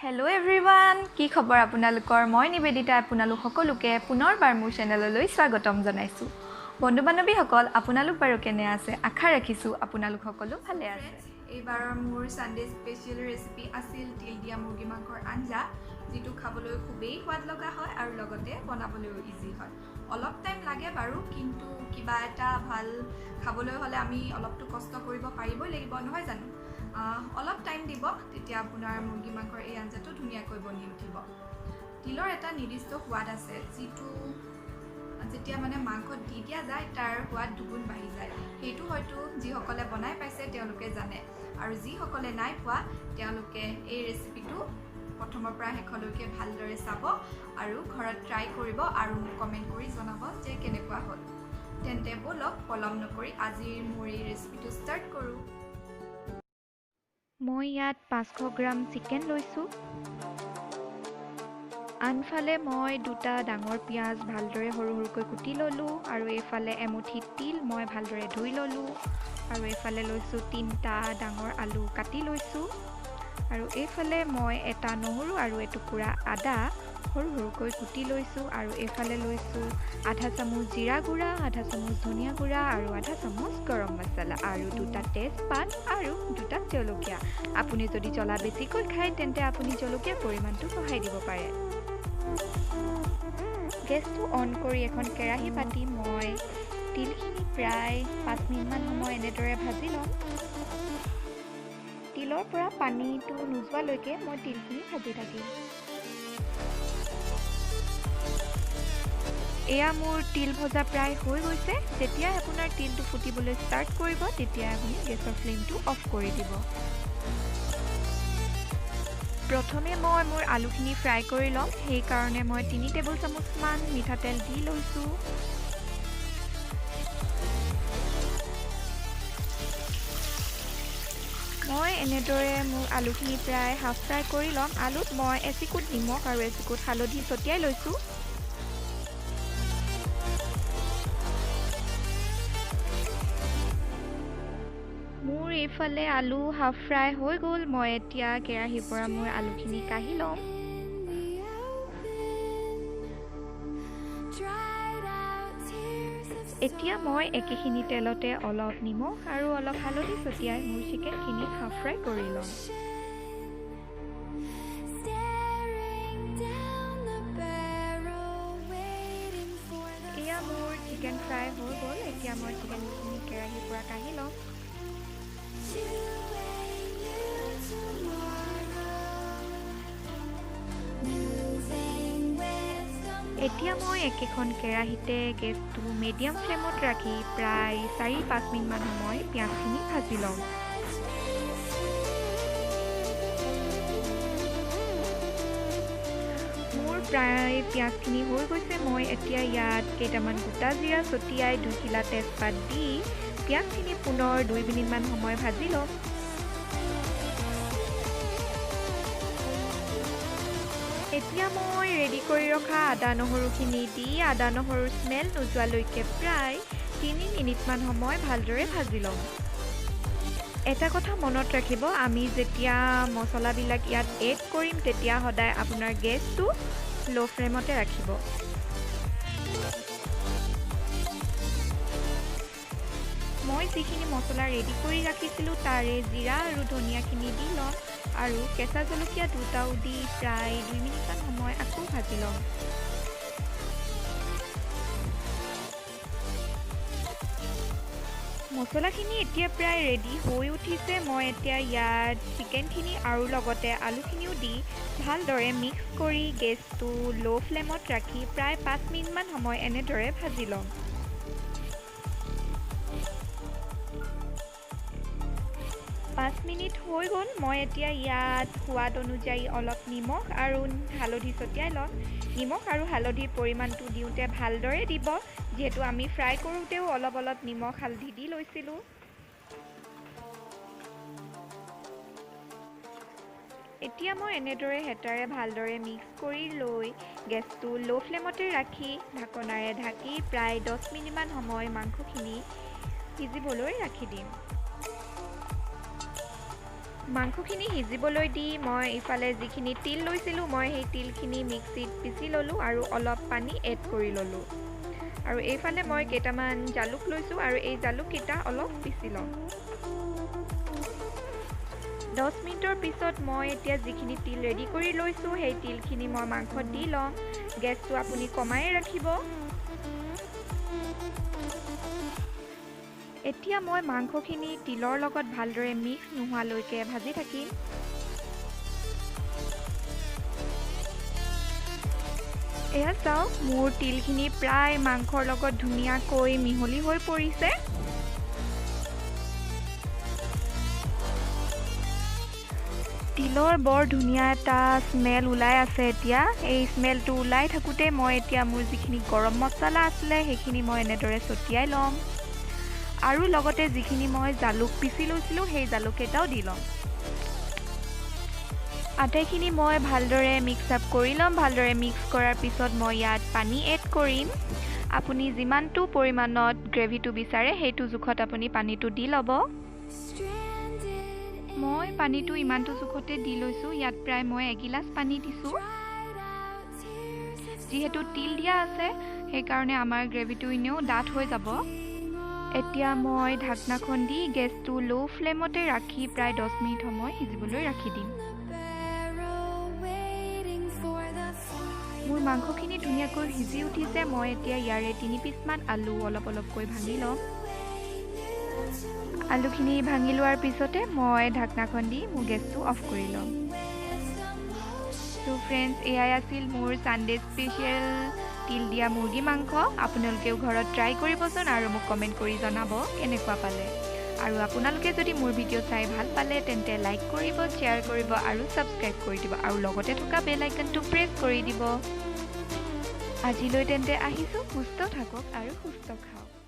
Hello everyone, কি খবৰ আপোনালোকৰ? মই নিবেদিতা আপোনালোক সকলোকে পুনৰবাৰ মোৰ চেনেললৈ স্বাগতম জনাইছো। বন্ধু-বান্ধৱীসকল, আপোনালোক বাৰু কেনে আছে? আশা ৰাখিছো আপোনালোক সকলো ভালে আছে। এইবাৰৰ মোৰ সানডে স্পেশাল ৰেচিপি আছিল তিল দিয়া মুৰ্গী মাংসৰ আঞ্জা, যেটো খাবলৈ খুবেই সোৱাদ লগা হয় আৰু লগতে বনাবলৈও ইজি হয়। অলপ টাইম লাগে বাৰু, কিন্তু কিবা এটা ভাল খাবলৈ হলে আমি অলপটো কষ্ট কৰিব পাৰিবই লাগিব, নহয় জানো? অলপ টাইম দিব, তেতিয়া আপোনাৰ মুৰ্গী মাংসৰ এই আঞ্জাটো ধুনীয়াকৈ বনি উঠিব। তিলৰ এটা নিৰ্দিষ্ট সোৱাদ আছে, যিটো যেতিয়া মানে মাংসত দি দিয়া যায় তাৰ সোৱাদ দুগুণ বাঢ়ি যায়। সেইটো হয়তো যিসকলে বনাই পাইছে তেওঁলোকে জানে, আৰু যিসকলে নাই পোৱা তেওঁলোকে এই ৰেচিপিটো প্ৰথমৰ পৰা শেষলৈকে ভালদৰে চাব আৰু ঘৰত ট্ৰাই কৰিব আৰু মোক কমেণ্ট কৰি জনাব যে কেনেকুৱা হ'ল। তেন্তে বলক পলম নকৰি আজিৰ মোৰ এই ৰেচিপিটো ষ্টাৰ্ট কৰোঁ। মই ইয়াত 500 গ্ৰাম চিকেন লৈছোঁ। আনফালে মই দুটা ডাঙৰ পিঁয়াজ ভালদৰে সৰু সৰুকৈ কুটি ল'লোঁ, আৰু এইফালে এমুঠি তিল মই ভালদৰে ধুই ল'লোঁ, আৰু এইফালে লৈছোঁ 3টা ডাঙৰ আলু কাটি লৈছোঁ, আৰু এইফালে মই এটা নহৰু আৰু এটুকুৰা আদা সৰু সৰুকৈ কুটি লৈছোঁ, আৰু এইফালে লৈছোঁ আধা চামুচ জিৰা গুড়া, আধা চামুচ ধনিয়া গুড়া আৰু আধা চামুচ গৰম মছলা, আৰু দুটা তেজপাত আৰু দুটা জলকীয়া। আপুনি যদি জ্বলা বেছিকৈ খায় তেন্তে আপুনি জলকীয়াৰ পৰিমাণটো বঢ়াই দিব পাৰে। গেছটো অন কৰি এখন কেৰাহী পাতি মই তিলখিনি প্ৰায় 5 মিনিটমান সময় এনেদৰে ভাজি ল'ম। তিলৰ পৰা পানীটো নোযোৱালৈকে মই তিলখিনি ভাজি থাকিম। এয়া মোৰ তিল ভজা প্ৰায় হৈ গৈছে। যেতিয়া আপোনাৰ তিলটো ফুটিবলৈ ষ্টাৰ্ট কৰিব, তেতিয়া আপুনি গেছৰ ফ্লেমটো অফ কৰি দিব। প্ৰথমে মই মোৰ আলুখিনি ফ্ৰাই কৰি ল'ম, সেইকাৰণে মই 3 টেবুল চামুচমান মিঠাতেল দি লৈছোঁ। মই এনেদৰে মোৰ আলুখিনি প্ৰায় হাফ ফ্ৰাই কৰি ল'ম। আলুত মই এচিকুট নিমখ আৰু এচিকুট হালধি ছটিয়াই লৈছোঁ। মোৰ এইফালে আলু হাফ ফ্ৰাই হৈ গ'ল। মই এতিয়া কেৰাহীৰ পৰা মোৰ আলুখিনি কাঢ়ি ল'ম। এতিয়া মই একেখিনি তেলতে অলপ নিমখ আৰু অলপ হালধি ছটিয়াই মোৰ চিকেনখিনি হাফ ফ্ৰাই কৰি ল'ম। এয়া মোৰ চিকেন ফ্ৰাই হৈ গ'ল। এতিয়া মই চিকেনখিনি কেৰাহীৰ পৰা কাঢ়ি ল'ম। এতিয়া মই একেখন কেৰাহীতে গেছটো মিডিয়াম ফ্লেমত ৰাখি প্ৰায় 4-5 মিনিটমান সময় পিঁয়াজখিনি ভাজি ল'ম। মোৰ প্ৰায় পিঁয়াজখিনি হৈ গৈছে। মই এতিয়া ইয়াত কেইটামান গোটা জিৰা ছটিয়াই 2 খিলা তেজপাত দি পিঁয়াজখিনি পুনৰ 2 মিনিটমান সময় ভাজি ল'ম। এতিয়া মই ৰেডি কৰি ৰখা আদা নহৰুখিনি দি আদা নহৰুৰ স্মেল নোযোৱালৈকে প্ৰায় 3 মিনিটমান সময় ভালদৰে ভাজি ল'ম। এটা কথা মনত ৰাখিব, আমি যেতিয়া মছলাবিলাক ইয়াত এড কৰিম তেতিয়া সদায় আপোনাৰ গেছটো ল' ফ্লেমতে ৰাখিব। মই যিখিনি মছলা ৰেডি কৰি ৰাখিছিলোঁ তাৰে জিৰা আৰু ধনিয়াখিনি দি ল'ম, আৰু কেঁচা জলকীয়া দুটাও দি প্ৰায় 2 মিনিটমান সময় আকৌ ভাজি ল'ম। মছলাখিনি এতিয়া প্ৰায় ৰেডি হৈ উঠিছে। মই এতিয়া ইয়াত চিকেনখিনি আৰু লগতে আলুখিনিও দি ভালদৰে মিক্স কৰি গেছটো ল' ফ্লেমত ৰাখি প্ৰায় 5 মিনিটমান সময় এনেদৰে ভাজি ল'ম। পাঁচ মিনিট হৈ গ'ল। মই এতিয়া ইয়াত সোৱাদ অনুযায়ী অলপ নিমখ আৰু হালধি ছটিয়াই ল'ম। নিমখ আৰু হালধিৰ পৰিমাণটো দিওঁতে ভালদৰে দিব, যিহেতু আমি ফ্ৰাই কৰোঁতেও অলপ অলপ নিমখ হালধি দি লৈছিলোঁ। এতিয়া মই এনেদৰে হেতাৰে ভালদৰে মিক্স কৰি লৈ গেছটো ল' ফ্লেমতে ৰাখি ঢাকনাৰে ঢাকি প্ৰায় 10 মিনিটমান সময় মাংসখিনি সিজিবলৈ ৰাখি দিম। মাংসখিনি সিজিবলৈ দি মই ইফালে যিখিনি তিল লৈছিলোঁ মই সেই তিলখিনি মিক্সিত পিচি ল'লোঁ আৰু অলপ পানী এড কৰি ল'লোঁ। আৰু এইফালে মই কেইটামান জালুক লৈছোঁ আৰু এই জালুককেইটা অলপ পিচি ল'ম। 10 মিনিটৰ পিছত মই এতিয়া যিখিনি তিল ৰেডি কৰি লৈছোঁ সেই তিলখিনি মই মাংসত দি ল'ম। গেছটো আপুনি কমাই ৰাখিব। এতিয়া মই মাংসখিনি তিলৰ লগত ভালদৰে মিক্স নোহোৱালৈকে ভাজি থাকিম। এয়া চাওক, মোৰ তিলখিনি প্ৰায় মাংসৰ লগত ধুনীয়াকৈ মিহলি হৈ পৰিছে। তিলৰ বৰ ধুনীয়া এটা স্মেল ওলাই আছে এতিয়া। এই স্মেলটো ওলাই থাকোঁতে মই এতিয়া মোৰ যিখিনি গৰম মছলা আছিলে সেইখিনি মই এনেদৰে ছটিয়াই ল'ম। আৰু লগতে যিখিনি মই জালুক পিচি লৈছিলোঁ সেই জালুককেইটাও দি ল'ম। আটাইখিনি মই ভালদৰে মিক্স আপ কৰি ল'ম। ভালদৰে মিক্স কৰাৰ পিছত মই ইয়াত পানী এড কৰিম। আপুনি যিমানটো পৰিমাণত গ্ৰেভিটো বিচাৰে সেইটো জোখত আপুনি পানীটো দি ল'ব। মই পানীটো ইমানটো জোখতে দি লৈছোঁ। ইয়াত প্ৰায় মই এগিলাচ পানী দিছোঁ। যিহেতু তিল দিয়া আছে সেইকাৰণে আমাৰ গ্ৰেভিটো এনেও ডাঠ হৈ যাব। এতিয়া মই ঢাকনাখন দি গেছটো ল' ফ্লেমতে ৰাখি প্ৰায় 10 মিনিট সময় সিজিবলৈ ৰাখি দিম। মোৰ মাংসখিনি ধুনীয়াকৈ সিজি উঠিছে। মই এতিয়া ইয়াৰে 3 পিচমান আলু অলপ অলপকৈ ভাঙি ল'ম। আলুখিনি ভাঙি লোৱাৰ পিছতে মই ঢাকনাখন দি মোৰ গেছটো অফ কৰি ল'ম। তো ফ্ৰেণ্ডছ, এয়াই আছিল মোৰ ছানডে স্পেচিয়েল তিল দিয়া মুৰ্গী মাংস। আপোনালোকেও ঘৰত ট্ৰাই কৰিবচোন আৰু মোক কমেণ্ট কৰি জনাব কেনেকুৱা পালে। আৰু আপোনালোকে যদি মোৰ ভিডিঅ' চাই ভাল পালে তেন্তে লাইক কৰিব, শ্বেয়াৰ কৰিব আৰু ছাবস্ক্ৰাইব কৰি দিব আৰু লগতে থকা বেল আইকনটো প্ৰেছ কৰি দিব। আজিলৈ তেন্তে আহিছোঁ। সুস্থ থাকক আৰু সুস্থ খাওক।